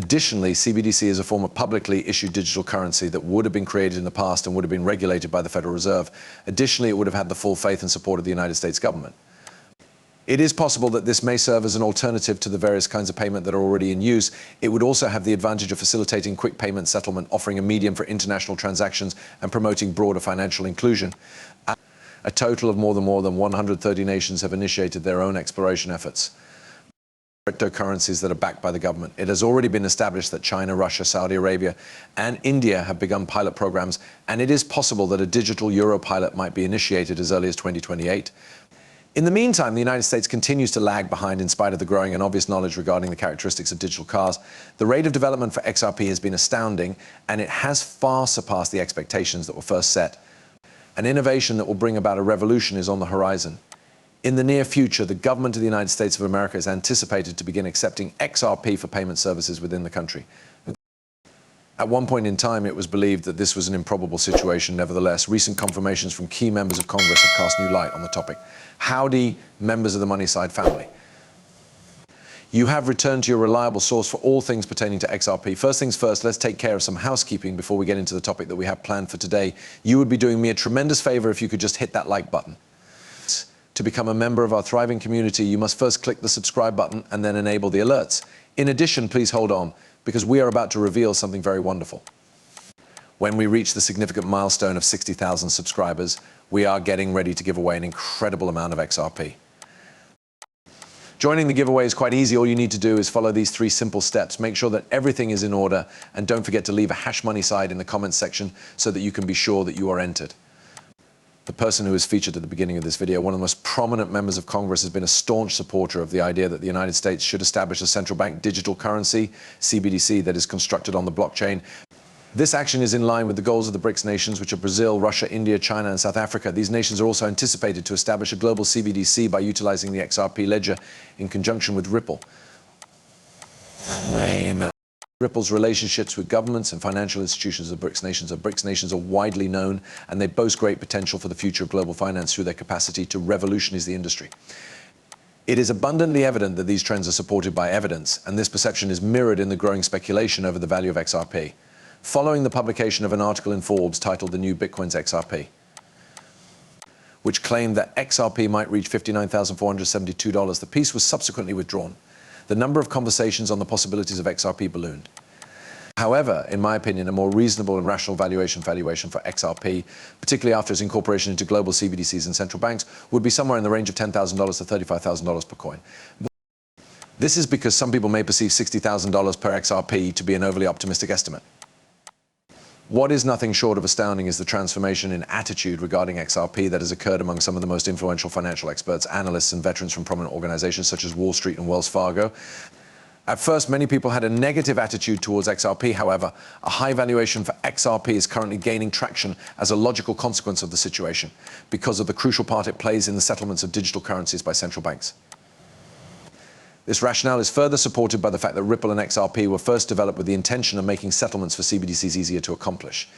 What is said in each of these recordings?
Additionally, CBDC is a form of publicly issued digital currency that would have been created in the past and would have been regulated by the Federal Reserve. Additionally, it would have had the full faith and support of the United States government. It is possible that this may serve as an alternative to the various kinds of payment that are already in use. It would also have the advantage of facilitating quick payment settlement, offering a medium for international transactions and promoting broader financial inclusion. A total of more than 130 nations have initiated their own exploration efforts. Cryptocurrencies that are backed by the government. It has already been established that China, Russia, Saudi Arabia, and India have begun pilot programs, and it is possible that a digital euro pilot might be initiated as early as 2028. In the meantime, the United States continues to lag behind in spite of the growing and obvious knowledge regarding the characteristics of digital cars. The rate of development for XRP has been astounding, and it has far surpassed the expectations that were first set. An innovation that will bring about a revolution is on the horizon. In the near future, the government of the United States of America is anticipated to begin accepting XRP for payment services within the country. At one point in time, it was believed that this was an improbable situation. Nevertheless, recent confirmations from key members of Congress have cast new light on the topic. Howdy, members of the Money Side family. You have returned to your reliable source for all things pertaining to XRP. First things first, let's take care of some housekeeping before we get into the topic that we have planned for today. You would be doing me a tremendous favor if you could just hit that like button. To become a member of our thriving community, you must first click the subscribe button and then enable the alerts. In addition, please hold on, because we are about to reveal something very wonderful. When we reach the significant milestone of 60,000 subscribers, we are getting ready to give away an incredible amount of XRP. Joining the giveaway is quite easy. All you need to do is follow these 3 simple steps. Make sure that everything is in order, and don't forget to leave a hash money side in the comments section so that you can be sure that you are entered. The person who is featured at the beginning of this video, one of the most prominent members of Congress, has been a staunch supporter of the idea that the United States should establish a central bank digital currency, CBDC, that is constructed on the blockchain. This action is in line with the goals of the BRICS nations, which are Brazil, Russia, India, China, and South Africa. These nations are also anticipated to establish a global CBDC by utilizing the XRP ledger in conjunction with Ripple. Ripple's relationships with governments and financial institutions of BRICS nations are widely known, and they boast great potential for the future of global finance through their capacity to revolutionize the industry. It is abundantly evident that these trends are supported by evidence, and this perception is mirrored in the growing speculation over the value of XRP. Following the publication of an article in Forbes titled "The New Bitcoin's XRP," which claimed that XRP might reach $59,472, the piece was subsequently withdrawn. The number of conversations on the possibilities of XRP ballooned. However, in my opinion, a more reasonable and rational valuation for XRP, particularly after its incorporation into global CBDCs and central banks, would be somewhere in the range of $10,000 to $35,000 per coin. This is because some people may perceive $60,000 per XRP to be an overly optimistic estimate. What is nothing short of astounding is the transformation in attitude regarding XRP that has occurred among some of the most influential financial experts, analysts, and veterans from prominent organizations such as Wall Street and Wells Fargo. At first, many people had a negative attitude towards XRP. However, a high valuation for XRP is currently gaining traction as a logical consequence of the situation, because of the crucial part it plays in the settlements of digital currencies by central banks. This rationale is further supported by the fact that Ripple and XRP were first developed with the intention of making settlements for CBDCs easier to accomplish.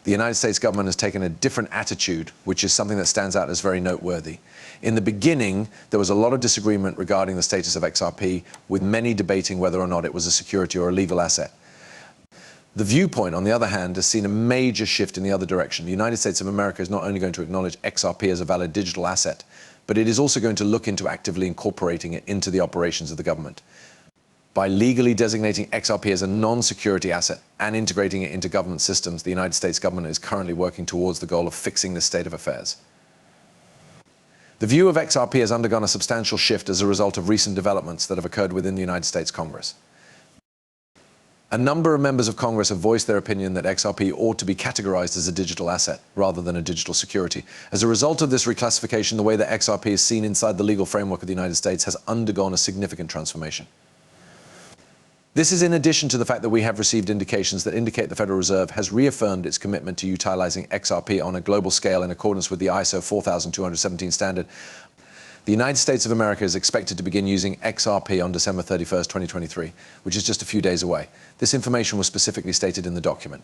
The United States government has taken a different attitude, which is something that stands out as very noteworthy. In the beginning, there was a lot of disagreement regarding the status of XRP, with many debating whether or not it was a security or a legal asset. The viewpoint, on the other hand, has seen a major shift in the other direction. The United States of America is not only going to acknowledge XRP as a valid digital asset, but it is also going to look into actively incorporating it into the operations of the government. By legally designating XRP as a non-security asset and integrating it into government systems, the United States government is currently working towards the goal of fixing this state of affairs. The view of XRP has undergone a substantial shift as a result of recent developments that have occurred within the United States Congress. A number of members of Congress have voiced their opinion that XRP ought to be categorized as a digital asset rather than a digital security. As a result of this reclassification, the way that XRP is seen inside the legal framework of the United States has undergone a significant transformation. This is in addition to the fact that we have received indications that indicate the Federal Reserve has reaffirmed its commitment to utilizing XRP on a global scale in accordance with the ISO 4217 standard. The United States of America is expected to begin using XRP on December 31st, 2023, which is just a few days away. This information was specifically stated in the document.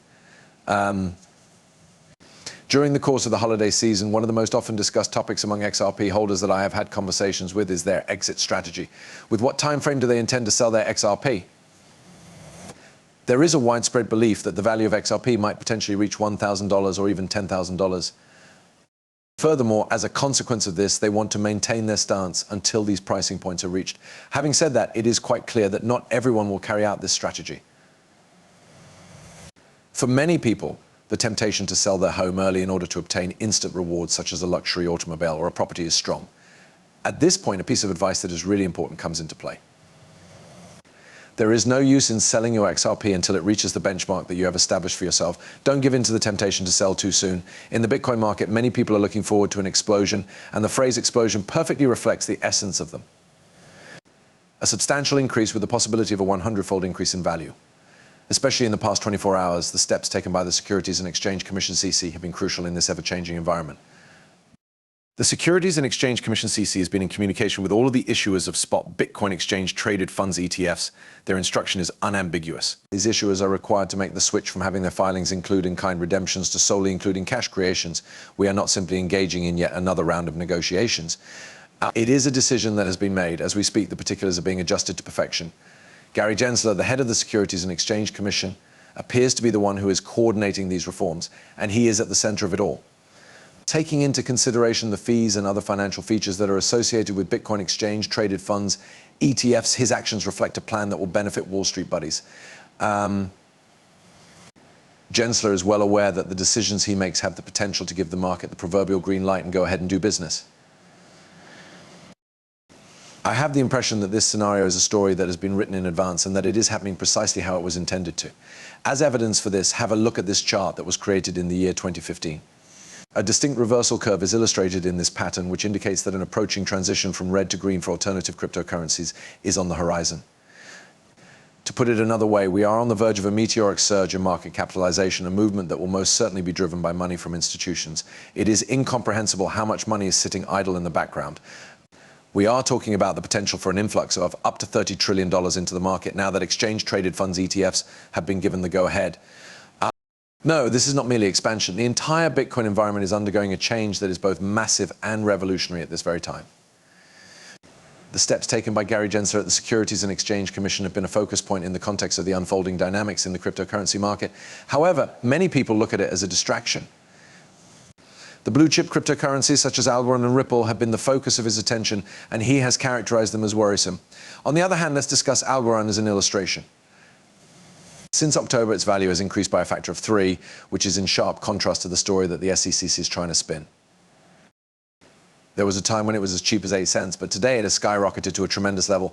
During the course of the holiday season, one of the most often discussed topics among XRP holders that I have had conversations with is their exit strategy. With what time frame do they intend to sell their XRP? There is a widespread belief that the value of XRP might potentially reach $1,000 or even $10,000. Furthermore, as a consequence of this, they want to maintain their stance until these pricing points are reached. Having said that, it is quite clear that not everyone will carry out this strategy. For many people, the temptation to sell their home early in order to obtain instant rewards such as a luxury automobile or a property is strong. At this point, a piece of advice that is really important comes into play. There is no use in selling your XRP until it reaches the benchmark that you have established for yourself. Don't give in to the temptation to sell too soon. In the Bitcoin market, many people are looking forward to an explosion, and the phrase explosion perfectly reflects the essence of them. A substantial increase with the possibility of a 100-fold increase in value. Especially in the past 24 hours, the steps taken by the Securities and Exchange Commission (SEC) have been crucial in this ever-changing environment. The Securities and Exchange Commission (SEC) has been in communication with all of the issuers of spot Bitcoin exchange-traded funds ETFs. Their instruction is unambiguous. These issuers are required to make the switch from having their filings include in-kind redemptions to solely including cash creations. We are not simply engaging in yet another round of negotiations. It is a decision that has been made. As we speak, the particulars are being adjusted to perfection. Gary Gensler, the head of the Securities and Exchange Commission, appears to be the one who is coordinating these reforms, and he is at the center of it all. Taking into consideration the fees and other financial features that are associated with Bitcoin exchange-traded funds, ETFs, his actions reflect a plan that will benefit Wall Street buddies. Gensler is well aware that the decisions he makes have the potential to give the market the proverbial green light and go ahead and do business. I have the impression that this scenario is a story that has been written in advance and that it is happening precisely how it was intended to. As evidence for this, have a look at this chart that was created in the year 2015. A distinct reversal curve is illustrated in this pattern, which indicates that an approaching transition from red to green for alternative cryptocurrencies is on the horizon. To put it another way, we are on the verge of a meteoric surge in market capitalization, a movement that will most certainly be driven by money from institutions. It is incomprehensible how much money is sitting idle in the background. We are talking about the potential for an influx of up to $30 trillion into the market now that exchange-traded funds ETFs have been given the go-ahead. No, this is not merely expansion. The entire Bitcoin environment is undergoing a change that is both massive and revolutionary at this very time. The steps taken by Gary Gensler at the Securities and Exchange Commission have been a focus point in the context of the unfolding dynamics in the cryptocurrency market. However, many people look at it as a distraction. The blue-chip cryptocurrencies such as Algorand and Ripple have been the focus of his attention, and he has characterized them as worrisome. On the other hand, let's discuss Algorand as an illustration. Since October, its value has increased by a factor of 3, which is in sharp contrast to the story that the SEC is trying to spin. There was a time when it was as cheap as 8 cents, but today it has skyrocketed to a tremendous level.